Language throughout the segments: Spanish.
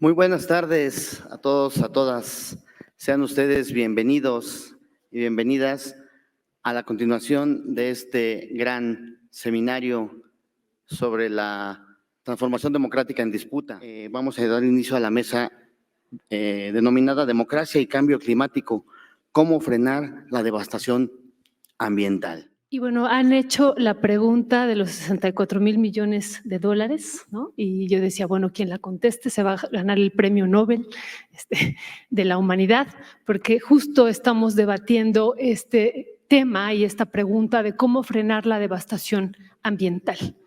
Muy buenas tardes a todos, a todas. Sean ustedes bienvenidos y bienvenidas a la continuación de este gran seminario sobre la transformación democrática en disputa. Vamos a dar inicio a la mesa denominada Democracia y Cambio Climático, cómo frenar la devastación ambiental. Y bueno, han hecho la pregunta de los 64,000 millones de dólares, ¿no? Y yo decía, bueno, quien la conteste se va a ganar el premio Nobel de la humanidad, porque justo estamos debatiendo este tema y esta pregunta de cómo frenar la devastación ambiental.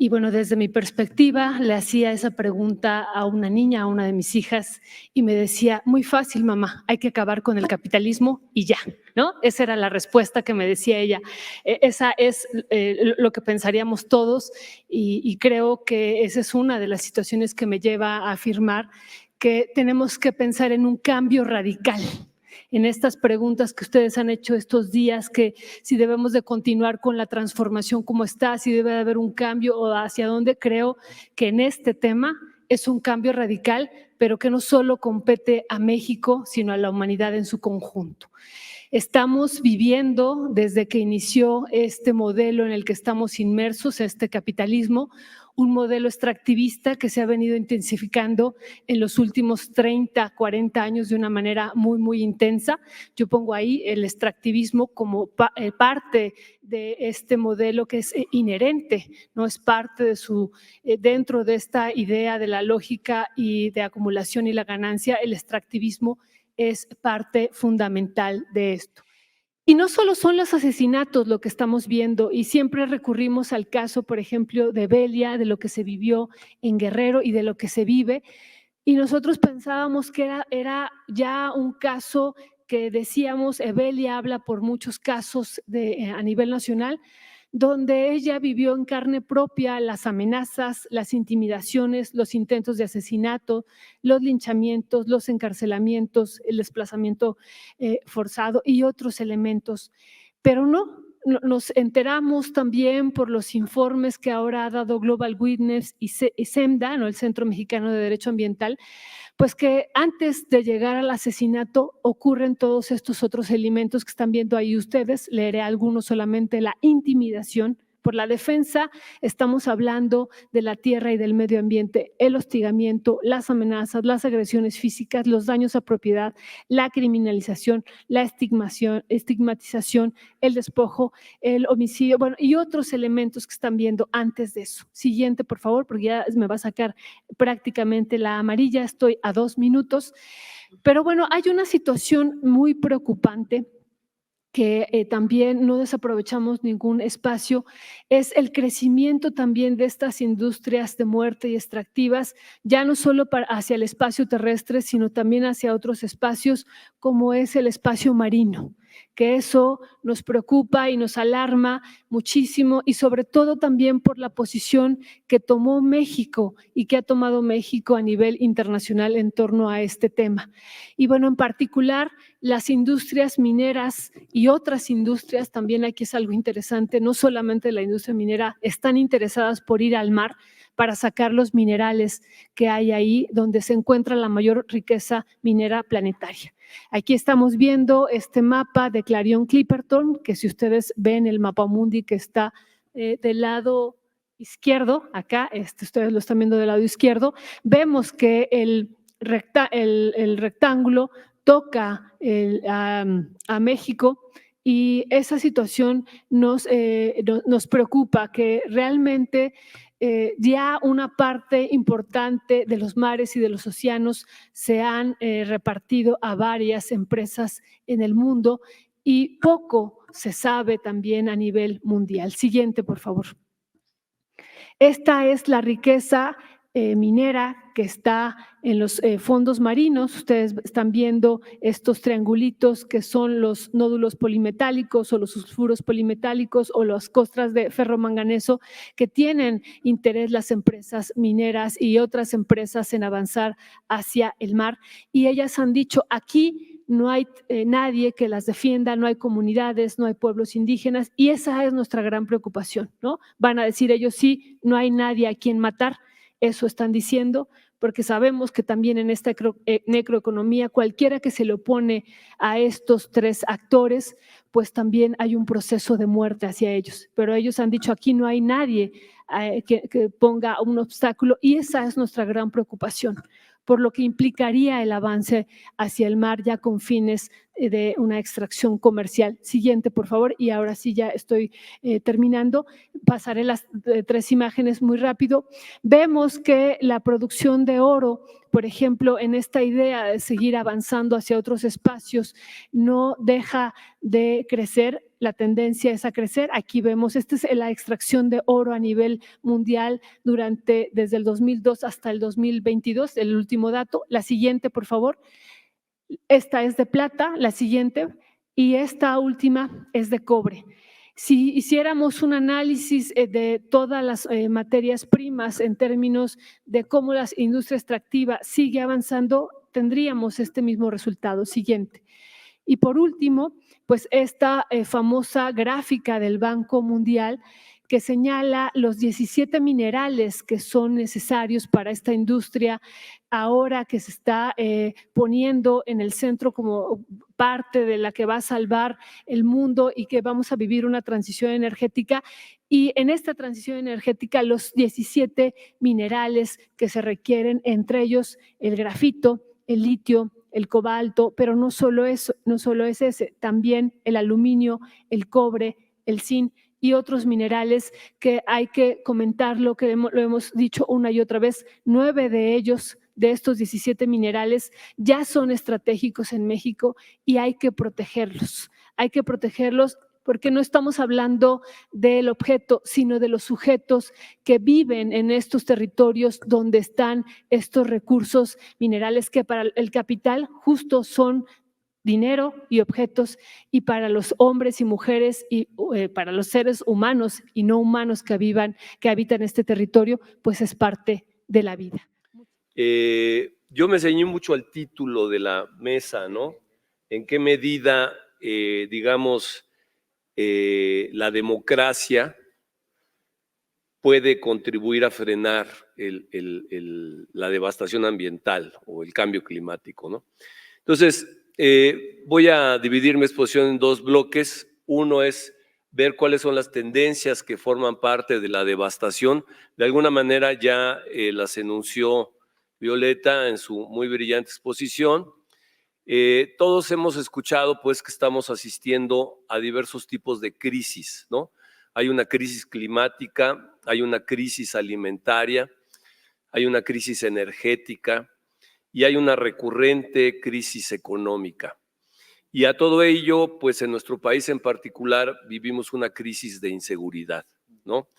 Y bueno, desde mi perspectiva, le hacía esa pregunta a una niña, a una de mis hijas, y me decía, muy fácil, mamá, hay que acabar con el capitalismo y ya, ¿no? Esa era la respuesta que me decía ella. Esa es lo que pensaríamos todos y creo que esa es una de las situaciones que me lleva a afirmar que tenemos que pensar en un cambio radical en estas preguntas que ustedes han hecho estos días, que si debemos de continuar con la transformación como está, si debe de haber un cambio o hacia dónde. Creo que en este tema es un cambio radical, pero que no solo compete a México, sino a la humanidad en su conjunto. Estamos viviendo, desde que inició este modelo en el que estamos inmersos, este capitalismo, un modelo extractivista que se ha venido intensificando en los últimos 30, 40 años de una manera muy, muy intensa. Yo pongo ahí el extractivismo como parte de este modelo que es inherente, no es parte de dentro de esta idea de la lógica y de acumulación y la ganancia. El extractivismo es parte fundamental de esto. Y no solo son los asesinatos lo que estamos viendo, y siempre recurrimos al caso, por ejemplo, de Belia, de lo que se vivió en Guerrero y de lo que se vive, y nosotros pensábamos que era ya un caso que decíamos, Belia habla por muchos casos a nivel nacional, donde ella vivió en carne propia las amenazas, las intimidaciones, los intentos de asesinato, los linchamientos, los encarcelamientos, el desplazamiento forzado y otros elementos. Pero no, nos enteramos también por los informes que ahora ha dado Global Witness y SEMDA, ¿no? El Centro Mexicano de Derecho Ambiental, pues que antes de llegar al asesinato ocurren todos estos otros elementos que están viendo ahí ustedes. Leeré algunos solamente: la intimidación. Por la defensa estamos hablando de la tierra y del medio ambiente, el hostigamiento, las amenazas, las agresiones físicas, los daños a propiedad, la criminalización, la estigmatización, el despojo, el homicidio, bueno, y otros elementos que están viendo antes de eso. Siguiente, por favor, porque ya me va a sacar prácticamente la amarilla, estoy a 2 minutos. Pero bueno, hay una situación muy preocupante que también no desaprovechamos ningún espacio, es el crecimiento también de estas industrias de muerte y extractivas, ya no solo hacia el espacio terrestre, sino también hacia otros espacios, como es el espacio marino, que eso nos preocupa y nos alarma muchísimo, y sobre todo también por la posición que tomó México y que ha tomado México a nivel internacional en torno a este tema. Y bueno, en particular, las industrias mineras y otras industrias, también aquí es algo interesante, no solamente la industria minera, están interesadas por ir al mar para sacar los minerales que hay ahí, donde se encuentra la mayor riqueza minera planetaria. Aquí estamos viendo este mapa de Clarion Clipperton, que si ustedes ven el mapamundi que está del lado izquierdo, acá, ustedes lo están viendo del lado izquierdo, vemos que el rectángulo toca a México, y esa situación nos preocupa, que realmente ya una parte importante de los mares y de los océanos se han repartido a varias empresas en el mundo, y poco se sabe también a nivel mundial. Siguiente, por favor. Esta es la riqueza minera que está en los fondos marinos. Ustedes están viendo estos triangulitos que son los nódulos polimetálicos o los sulfuros polimetálicos o las costras de ferromanganeso que tienen interés las empresas mineras y otras empresas en avanzar hacia el mar. Y ellas han dicho, aquí no hay nadie que las defienda, no hay comunidades, no hay pueblos indígenas, y esa es nuestra gran preocupación, ¿no? Van a decir ellos, sí, no hay nadie a quien matar, eso están diciendo, porque sabemos que también en esta necroeconomía, cualquiera que se le opone a estos tres actores, pues también hay un proceso de muerte hacia ellos. Pero ellos han dicho, aquí no hay nadie que ponga un obstáculo, y esa es nuestra gran preocupación, por lo que implicaría el avance hacia el mar ya con fines de una extracción comercial. Siguiente, por favor, y ahora sí ya estoy terminando. Pasaré las tres imágenes muy rápido. Vemos que la producción de oro, por ejemplo, en esta idea de seguir avanzando hacia otros espacios, no deja de crecer. La tendencia es a crecer. Aquí vemos, esta es la extracción de oro a nivel mundial desde el 2002 hasta el 2022, el último dato. La siguiente, por favor. Esta es de plata, la siguiente, y esta última es de cobre. Si hiciéramos un análisis de todas las materias primas en términos de cómo la industria extractiva sigue avanzando, tendríamos este mismo resultado. Siguiente. Y por último, pues esta famosa gráfica del Banco Mundial que señala los 17 minerales que son necesarios para esta industria ahora que se está poniendo en el centro como parte de la que va a salvar el mundo y que vamos a vivir una transición energética. Y en esta transición energética, los 17 minerales que se requieren, entre ellos el grafito, el litio, el cobalto, pero no solo eso, no solo es ese, también el aluminio, el cobre, el zinc y otros minerales que hay que comentarlo, que lo hemos dicho una y otra vez. 9 de ellos, de estos 17 minerales, ya son estratégicos en México y hay que protegerlos. Hay que protegerlos porque no estamos hablando del objeto, sino de los sujetos que viven en estos territorios donde están estos recursos minerales que para el capital justo son dinero y objetos, y para los hombres y mujeres y para los seres humanos y no humanos que habitan este territorio, pues es parte de la vida. Yo me ceñí mucho al título de la mesa, ¿no? ¿En qué medida, digamos, la democracia puede contribuir a frenar la devastación ambiental o el cambio climático, ¿no? Entonces, voy a dividir mi exposición en dos bloques. Uno es ver cuáles son las tendencias que forman parte de la devastación. De alguna manera ya las enunció Violeta en su muy brillante exposición. Todos hemos escuchado pues que estamos asistiendo a diversos tipos de crisis, ¿no? Hay una crisis climática, hay una crisis alimentaria, hay una crisis energética y hay una recurrente crisis económica. Y a todo ello, pues en nuestro país en particular vivimos una crisis de inseguridad, ¿no?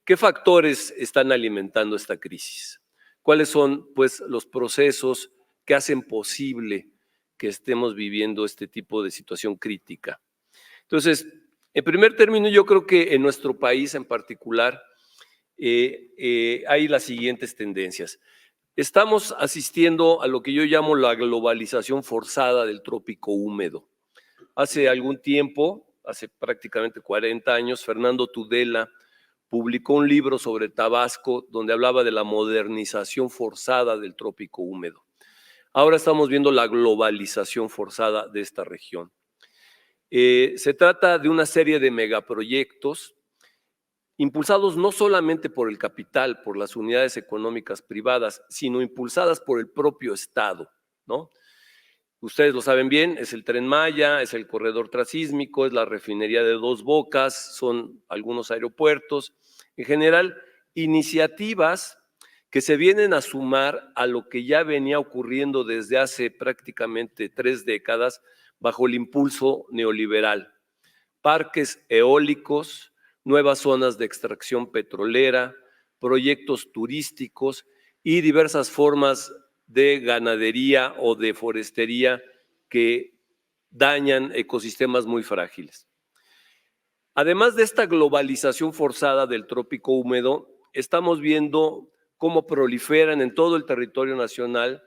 ¿Qué factores están alimentando esta crisis? ¿Cuáles son pues los procesos que hacen posible que estemos viviendo este tipo de situación crítica? Entonces, en primer término, yo creo que en nuestro país en particular hay las siguientes tendencias. Estamos asistiendo a lo que yo llamo la globalización forzada del trópico húmedo. Hace algún tiempo, hace prácticamente 40 años, Fernando Tudela publicó un libro sobre Tabasco donde hablaba de la modernización forzada del trópico húmedo. Ahora estamos viendo la globalización forzada de esta región. Se trata de una serie de megaproyectos impulsados no solamente por el capital, por las unidades económicas privadas, sino impulsadas por el propio Estado, ¿no? Ustedes lo saben bien, es el Tren Maya, es el corredor transísmico, es la refinería de Dos Bocas, son algunos aeropuertos. En general, iniciativas que se vienen a sumar a lo que ya venía ocurriendo desde hace prácticamente 3 décadas bajo el impulso neoliberal. Parques eólicos, nuevas zonas de extracción petrolera, proyectos turísticos y diversas formas de ganadería o de forestería que dañan ecosistemas muy frágiles. Además de esta globalización forzada del trópico húmedo, estamos viendo cómo proliferan en todo el territorio nacional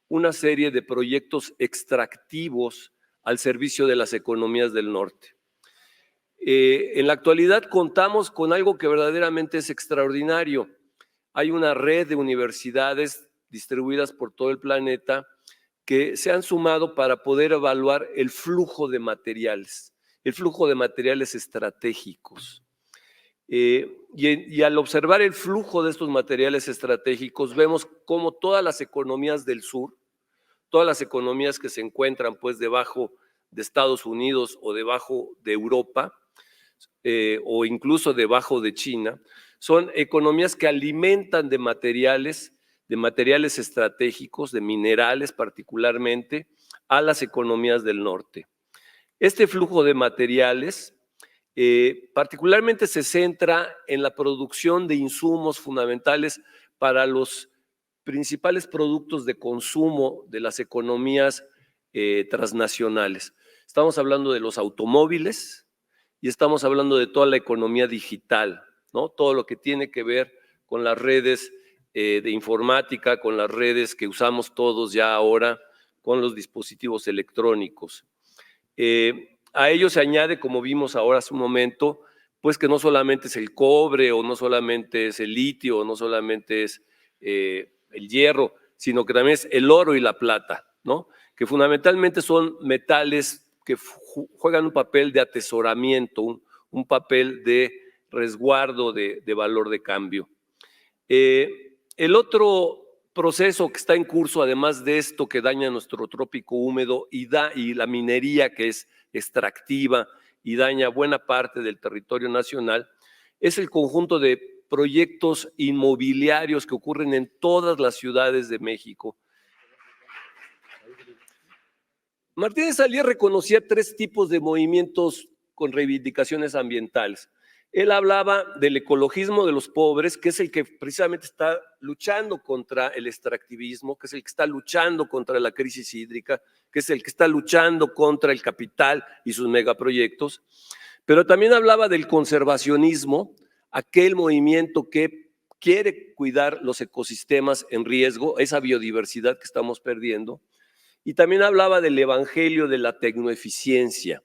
una serie de proyectos extractivos al servicio de las economías del norte. En la actualidad contamos con algo que verdaderamente es extraordinario. Hay una red de universidades distribuidas por todo el planeta que se han sumado para poder evaluar el flujo de materiales estratégicos. Y al observar el flujo de estos materiales estratégicos, vemos cómo todas las economías del sur, todas las economías que se encuentran pues debajo de Estados Unidos o debajo de Europa, o incluso debajo de China, son economías que alimentan de materiales estratégicos, de minerales particularmente, a las economías del norte. Este flujo de materiales particularmente se centra en la producción de insumos fundamentales para los principales productos de consumo de las economías transnacionales. Estamos hablando de los automóviles y estamos hablando de toda la economía digital, ¿no? Todo lo que tiene que ver con las redes de informática, con las redes que usamos todos ya ahora, con los dispositivos electrónicos. A ello se añade, como vimos ahora hace un momento, pues que no solamente es el cobre, o no solamente es el litio, o no solamente es el hierro, sino que también es el oro y la plata, ¿no? Que fundamentalmente son metales que juegan un papel de atesoramiento, un papel de resguardo de valor de cambio. El otro proceso que está en curso, además de esto que daña nuestro trópico húmedo y la minería que es extractiva y daña buena parte del territorio nacional, es el conjunto de proyectos inmobiliarios que ocurren en todas las ciudades de México. Martínez Alier reconocía 3 tipos de movimientos con reivindicaciones ambientales. Él hablaba del ecologismo de los pobres, que es el que precisamente está luchando contra el extractivismo, que es el que está luchando contra la crisis hídrica, que es el que está luchando contra el capital y sus megaproyectos. Pero también hablaba del conservacionismo, aquel movimiento que quiere cuidar los ecosistemas en riesgo, esa biodiversidad que estamos perdiendo. Y también hablaba del evangelio de la tecnoeficiencia,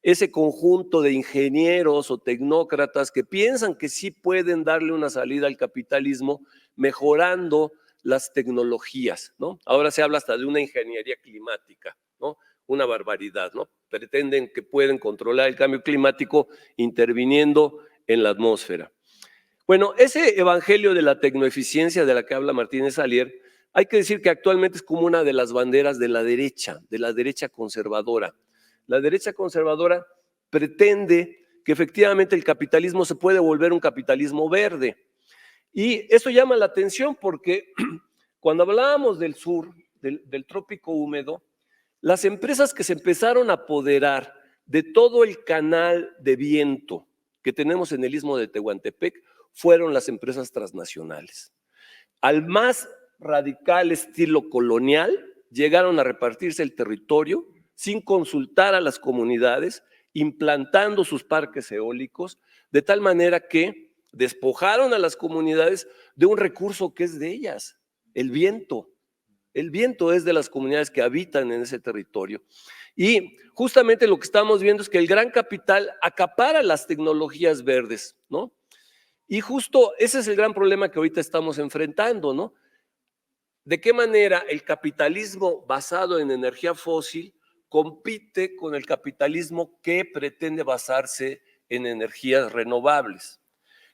ese conjunto de ingenieros o tecnócratas que piensan que sí pueden darle una salida al capitalismo mejorando las tecnologías, ¿no? Ahora se habla hasta de una ingeniería climática, ¿no? Una barbaridad, ¿no? Pretenden que pueden controlar el cambio climático interviniendo en la atmósfera. Bueno, ese evangelio de la tecnoeficiencia de la que habla Martínez Alier, hay que decir que actualmente es como una de las banderas de la derecha conservadora. La derecha conservadora pretende que efectivamente el capitalismo se puede volver un capitalismo verde. Y eso llama la atención porque cuando hablábamos del sur, del trópico húmedo, las empresas que se empezaron a apoderar de todo el canal de viento que tenemos en el istmo de Tehuantepec fueron las empresas transnacionales. Al más radical estilo colonial, llegaron a repartirse el territorio sin consultar a las comunidades, implantando sus parques eólicos, de tal manera que despojaron a las comunidades de un recurso que es de ellas, el viento. El viento es de las comunidades que habitan en ese territorio. Y justamente lo que estamos viendo es que el gran capital acapara las tecnologías verdes, ¿no? Y justo ese es el gran problema que ahorita estamos enfrentando, ¿no? ¿De qué manera el capitalismo basado en energía fósil compite con el capitalismo que pretende basarse en energías renovables?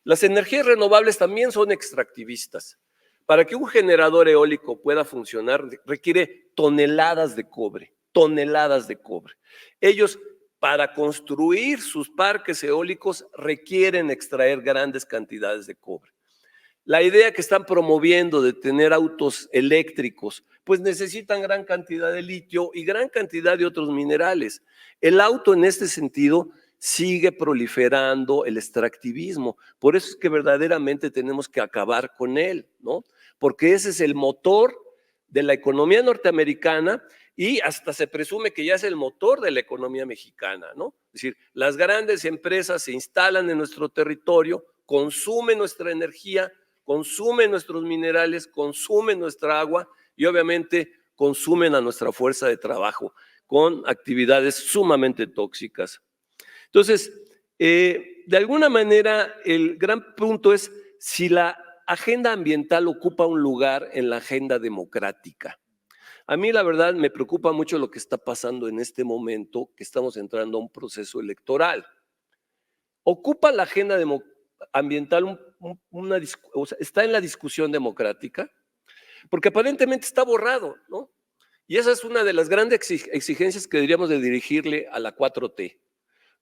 Las energías renovables también son extractivistas. Para que un generador eólico pueda funcionar requiere toneladas de cobre, toneladas de cobre. Ellos, para construir sus parques eólicos, requieren extraer grandes cantidades de cobre. La idea que están promoviendo de tener autos eléctricos, pues necesitan gran cantidad de litio y gran cantidad de otros minerales. El auto en este sentido sigue proliferando el extractivismo. Por eso es que verdaderamente tenemos que acabar con él, ¿no? Porque ese es el motor de la economía norteamericana y hasta se presume que ya es el motor de la economía mexicana, ¿no? Es decir, las grandes empresas se instalan en nuestro territorio, consumen nuestra energía, consumen nuestros minerales, consumen nuestra agua y obviamente consumen a nuestra fuerza de trabajo con actividades sumamente tóxicas. Entonces, de alguna manera, el gran punto es si la agenda ambiental ocupa un lugar en la agenda democrática. A mí, la verdad, me preocupa mucho lo que está pasando en este momento, que estamos entrando a un proceso electoral. ¿Ocupa la agenda ambiental o sea, está en la discusión democrática? Porque aparentemente está borrado, ¿no? Y esa es una de las grandes exigencias que deberíamos de dirigirle a la 4T.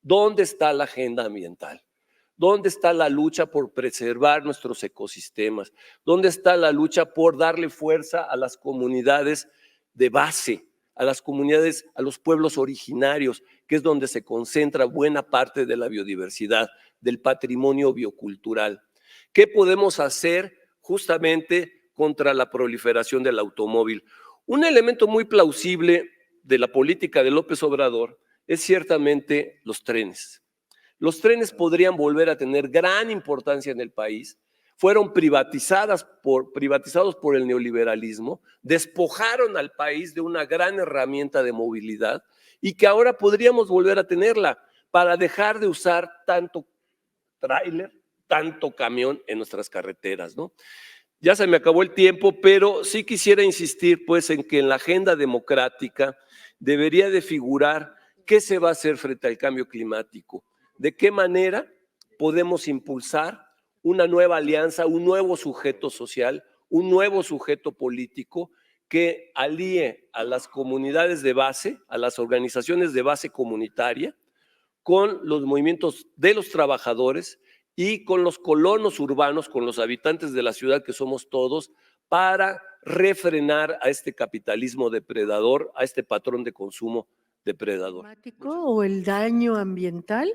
¿Dónde está la agenda ambiental? ¿Dónde está la lucha por preservar nuestros ecosistemas? ¿Dónde está la lucha por darle fuerza a las comunidades de base, a las comunidades, a los pueblos originarios, que es donde se concentra buena parte de la biodiversidad, del patrimonio biocultural? ¿Qué podemos hacer justamente contra la proliferación del automóvil? Un elemento muy plausible de la política de López Obrador es ciertamente los trenes. Los trenes podrían volver a tener gran importancia en el país. Fueron privatizados por el neoliberalismo, despojaron al país de una gran herramienta de movilidad y que ahora podríamos volver a tenerla para dejar de usar tanto tráiler, tanto camión en nuestras carreteras, ¿no? Ya se me acabó el tiempo, pero sí quisiera insistir pues en que en la agenda democrática debería de figurar qué se va a hacer frente al cambio climático, de qué manera podemos impulsar una nueva alianza, un nuevo sujeto social, un nuevo sujeto político que alíe a las comunidades de base, a las organizaciones de base comunitaria, con los movimientos de los trabajadores y con los colonos urbanos, con los habitantes de la ciudad que somos todos, para refrenar a este capitalismo depredador, a este patrón de consumo depredador. O el daño ambiental,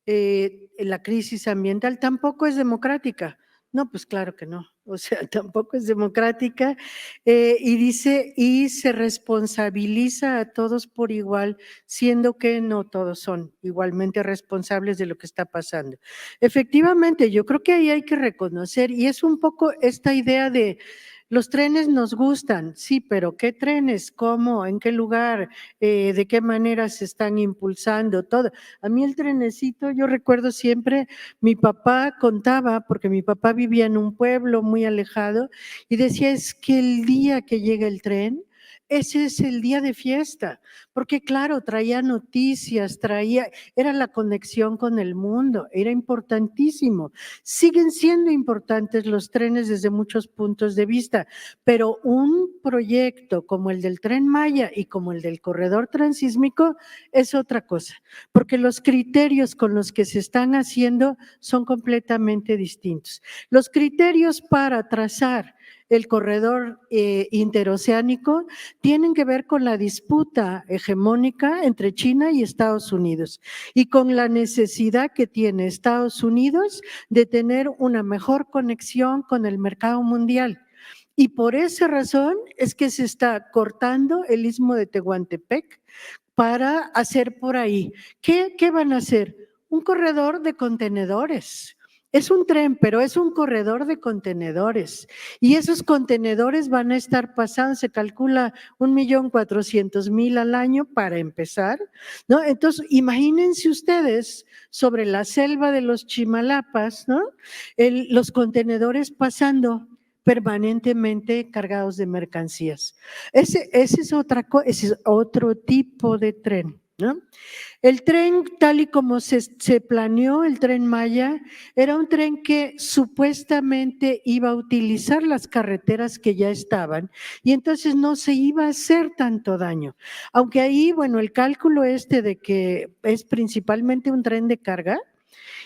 la crisis ambiental tampoco es democrática. No, pues claro que no. O sea, tampoco es democrática. Y dice, y se responsabiliza a todos por igual, siendo que no todos son igualmente responsables de lo que está pasando. Efectivamente, yo creo que ahí hay que reconocer, y es un poco esta idea de los trenes nos gustan, sí, pero ¿qué trenes? ¿Cómo? ¿En qué lugar? ¿De qué manera se están impulsando? Todo. A mí el trenecito, yo recuerdo siempre, mi papá contaba, porque mi papá vivía en un pueblo muy alejado, y decía, es que el día que llega el tren, ese es el día de fiesta, porque claro, traía noticias, era la conexión con el mundo, era importantísimo. Siguen siendo importantes los trenes desde muchos puntos de vista, pero un proyecto como el del Tren Maya y como el del corredor transísmico es otra cosa, porque los criterios con los que se están haciendo son completamente distintos. Los criterios para trazar el corredor interoceánico tienen que ver con la disputa hegemónica entre China y Estados Unidos y con la necesidad que tiene Estados Unidos de tener una mejor conexión con el mercado mundial. Y por esa razón es que se está cortando el istmo de Tehuantepec para hacer por ahí. ¿Qué van a hacer? Un corredor de contenedores. Es un tren, pero es un corredor de contenedores. Y esos contenedores van a estar pasando, se calcula 1.400.000 al año para empezar, ¿no? Entonces, imagínense ustedes sobre la selva de los Chimalapas, ¿no? Los contenedores pasando permanentemente cargados de mercancías. Ese es otro tipo de tren, ¿no? El tren, tal y como se planeó, el Tren Maya, era un tren que supuestamente iba a utilizar las carreteras que ya estaban y entonces no se iba a hacer tanto daño. Aunque ahí, bueno, el cálculo de que es principalmente un tren de carga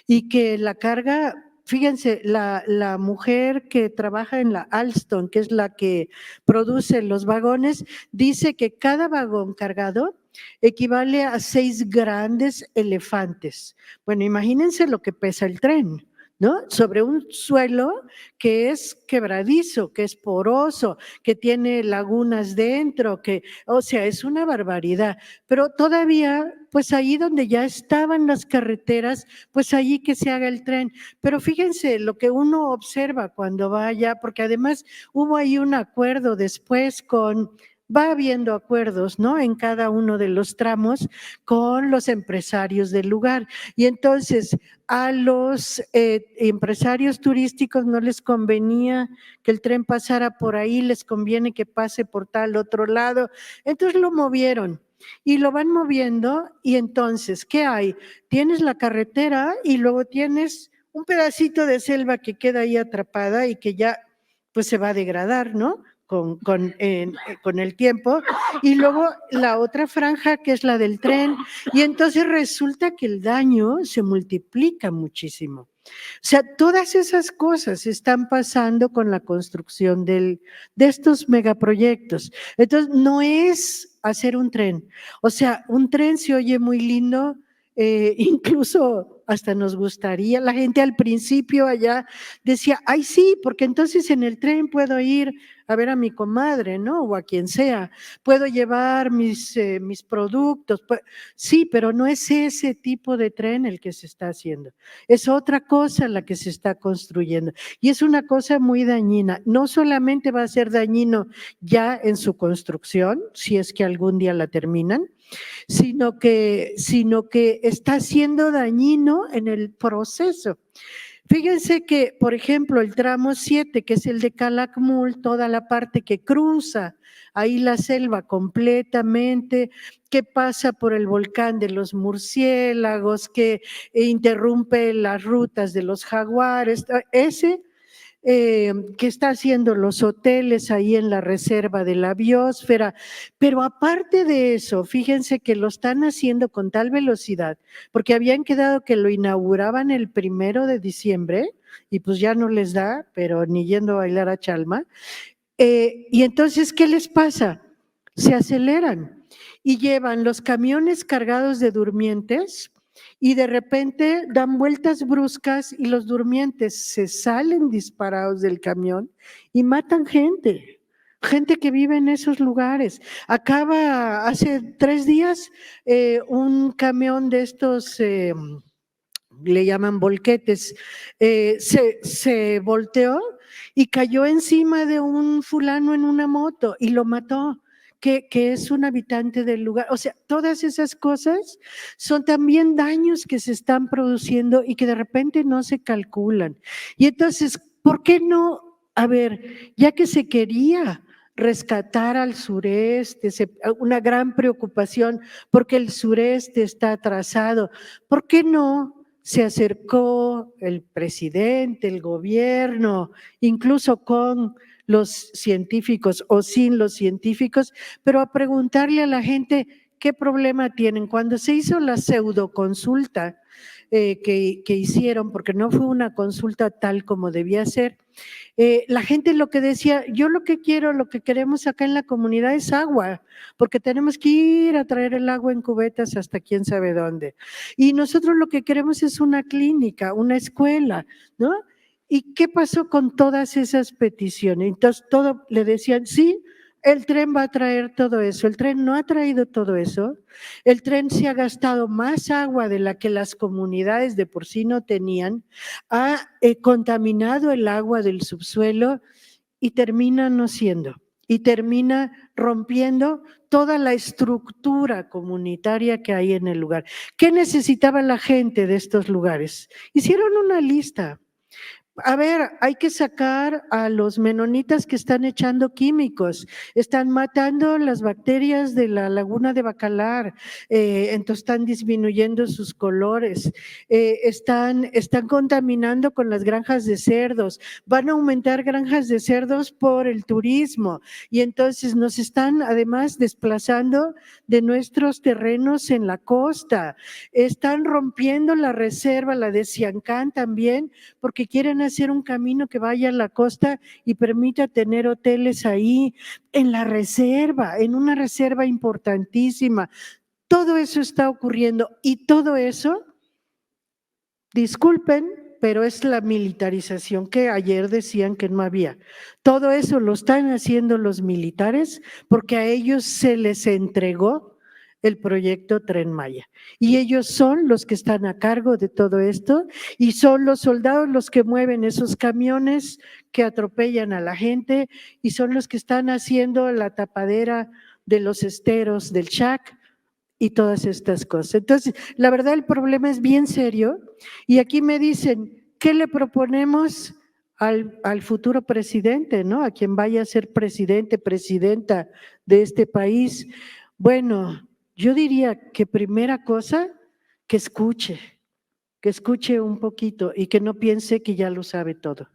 y que la carga… Fíjense, la mujer que trabaja en la Alstom, que es la que produce los vagones, dice que cada vagón cargado equivale a 6 grandes elefantes. Bueno, imagínense lo que pesa el tren, ¿no? Sobre un suelo que es quebradizo, que es poroso, que tiene lagunas dentro, o sea, es una barbaridad. Pero todavía, pues ahí donde ya estaban las carreteras, pues allí que se haga el tren. Pero fíjense lo que uno observa cuando va allá, porque además hubo ahí un acuerdo después con va habiendo acuerdos, ¿no? En cada uno de los tramos con los empresarios del lugar. Y entonces a los empresarios turísticos no les convenía que el tren pasara por ahí, les conviene que pase por tal otro lado. Entonces lo movieron. Y lo van moviendo y entonces, ¿qué hay? Tienes la carretera y luego tienes un pedacito de selva que queda ahí atrapada y que ya pues se va a degradar, ¿no? Con el tiempo, y luego la otra franja que es la del tren, y entonces resulta que el daño se multiplica muchísimo. O sea, todas esas cosas están pasando con la construcción de estos megaproyectos. Entonces, no es hacer un tren. O sea, un tren se oye muy lindo, incluso hasta nos gustaría. La gente al principio allá decía, ay sí, porque entonces en el tren puedo ir a ver a mi comadre, ¿no? O a quien sea, puedo llevar mis productos. Sí, pero no es ese tipo de tren el que se está haciendo. Es otra cosa la que se está construyendo. Y es una cosa muy dañina. No solamente va a ser dañino ya en su construcción, si es que algún día la terminan, sino que está siendo dañino en el proceso. Fíjense que, por ejemplo, el tramo 7, que es el de Calakmul, toda la parte que cruza ahí la selva completamente, que pasa por el volcán de los murciélagos, que interrumpe las rutas de los jaguares, ese que está haciendo los hoteles ahí en la reserva de la biosfera. Pero aparte de eso, fíjense que lo están haciendo con tal velocidad, porque habían quedado que lo inauguraban el 1 de diciembre y pues ya no les da, pero ni yendo a bailar a Chalma. Y entonces, ¿qué les pasa? Se aceleran y llevan los camiones cargados de durmientes y de repente dan vueltas bruscas y los durmientes se salen disparados del camión y matan gente que vive en esos lugares. Acaba hace 3 días un camión de estos, le llaman volquetes, se volteó y cayó encima de un fulano en una moto y lo mató. Que es un habitante del lugar. O sea, todas esas cosas son también daños que se están produciendo y que de repente no se calculan. Y entonces, ¿por qué no? A ver, ya que se quería rescatar al sureste, una gran preocupación porque el sureste está atrasado, ¿por qué no se acercó el presidente, el gobierno, incluso con los científicos o sin los científicos, pero a preguntarle a la gente qué problema tienen? Cuando se hizo la pseudoconsulta que hicieron, porque no fue una consulta tal como debía ser, la gente lo que decía, yo lo que quiero, lo que queremos acá en la comunidad es agua, porque tenemos que ir a traer el agua en cubetas hasta quién sabe dónde. Y nosotros lo que queremos es una clínica, una escuela, ¿no? ¿Y qué pasó con todas esas peticiones? Entonces, todo le decían, sí, el tren va a traer todo eso. El tren no ha traído todo eso. El tren se ha gastado más agua de la que las comunidades de por sí no tenían, ha contaminado el agua del subsuelo y termina no siendo, y termina rompiendo toda la estructura comunitaria que hay en el lugar. ¿Qué necesitaba la gente de estos lugares? Hicieron una lista. A ver, hay que sacar a los menonitas que están echando químicos, están matando las bacterias de la laguna de Bacalar, entonces están disminuyendo sus colores, están contaminando con las granjas de cerdos, van a aumentar granjas de cerdos por el turismo y entonces nos están además desplazando de nuestros terrenos en la costa, están rompiendo la reserva, la de Siancán también, porque quieren hacer un camino que vaya a la costa y permita tener hoteles ahí en la reserva, en una reserva importantísima. Todo eso está ocurriendo y todo eso, disculpen, pero es la militarización que ayer decían que no había. Todo eso lo están haciendo los militares porque a ellos se les entregó el proyecto Tren Maya. Y ellos son los que están a cargo de todo esto y son los soldados los que mueven esos camiones que atropellan a la gente y son los que están haciendo la tapadera de los esteros del Chac y todas estas cosas. Entonces, la verdad el problema es bien serio y aquí me dicen, ¿qué le proponemos al futuro presidente, ¿no? A quien vaya a ser presidente, presidenta de este país? Bueno, yo diría que primera cosa, que escuche un poquito y que no piense que ya lo sabe todo.